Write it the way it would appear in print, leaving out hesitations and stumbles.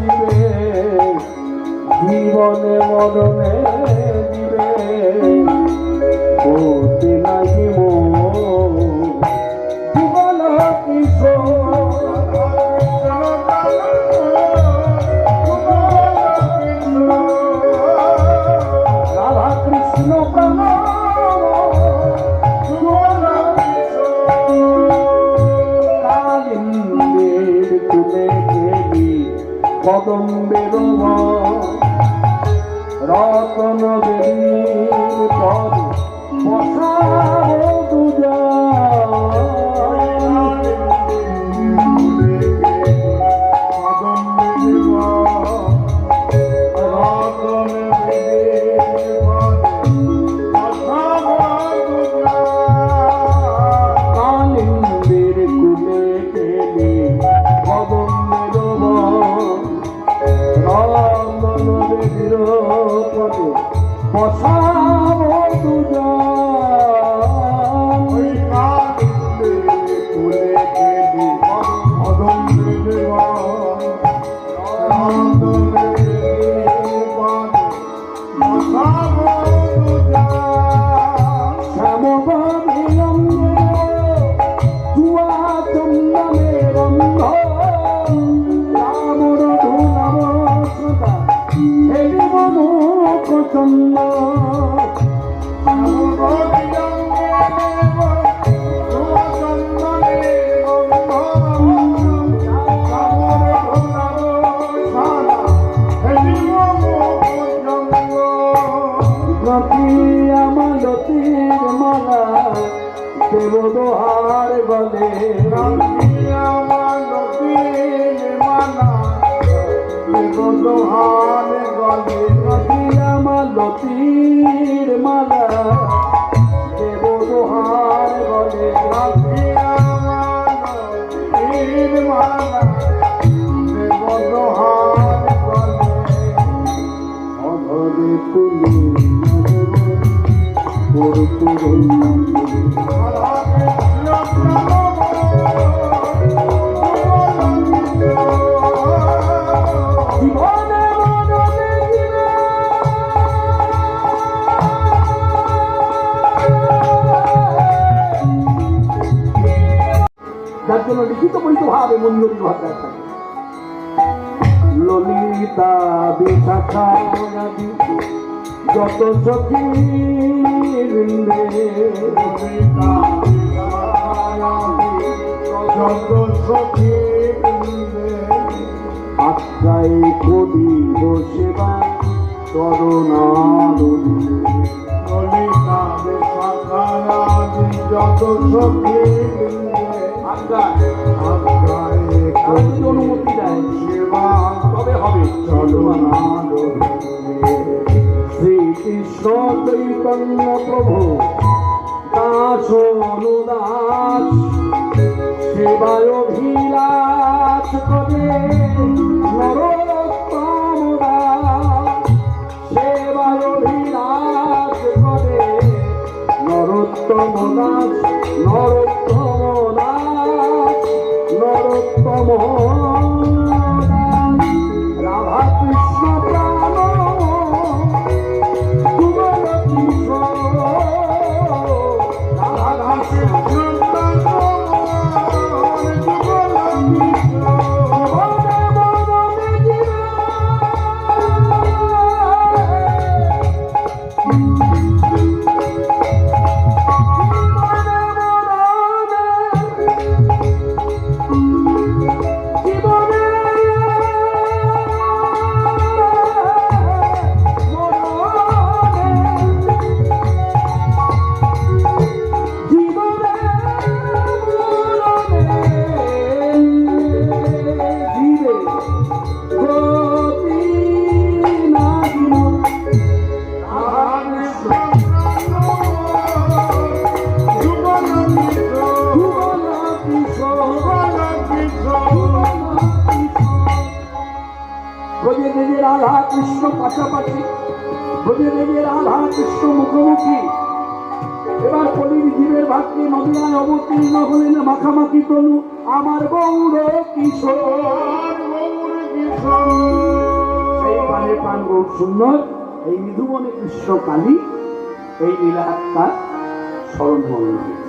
দিবে, জীবনে মরণে দিবে, বলতে নাহি মন জীবন কিশোর। রাধা কৃষ্ণ প্রাণ কালিন্দের তুলে গেলি কদম্বের রতন দেবীর পদ বসাবো দুজন। বসাবো দুজন, ওই কালিন্দে তুলে গেলি কদম্বের বসাবো দুজন। শ্যামবাবিলম্বে জুয়া চন্দনে বন্ধ রামর ধুলাম সদা হেলিব মুখ চন্দ। আমালতির মালা দেব দোহার গলে, আমালতির মালা দেব দোহার গলে, আমালতির মালা দেব দোহার গলে, আমালতির মালা দেব দোহার গলে। অঘরে তুলি যার জন্য লিখিত পরিত ভাবে মঞ্জুরি ভাষায় থাকে। ললিতা বিশাখা যত সখী বৃন্দে, যত সখী বৃন্দে আশ্রয় করিব সেবা তরুণারী। ললিতা বিশাখা যত সখী বৃন্দে অনুমতি দেয় সেবা তবে হবে তরুণারী। শ্রীকৃষ্ণ চৈতন্য প্রভু দাস অনুদাস সেবায় অভিলাষ করে নরোত্তম দাস, সেবায় অভিলাষ করে নরোত্তম দাস, নরোত্তম দাস, নরোত্তম রাধা কৃষ্ণ প্রাণ রাধা কৃষ্ণ পাশাপাশি, রাধা কৃষ্ণ মুখোমুখি। এবার কলির জীবের ভাগ্যে নদিয়ায় অবতীর্ণ হলেন মাখামাখি তনু আমার গৌর কিশোর, গৌর কিশোর। খুব সুন্দর। এই মৃদুবনে কৃষ্ণ কালী এই লীলা একটা স্মরণ মন্দির।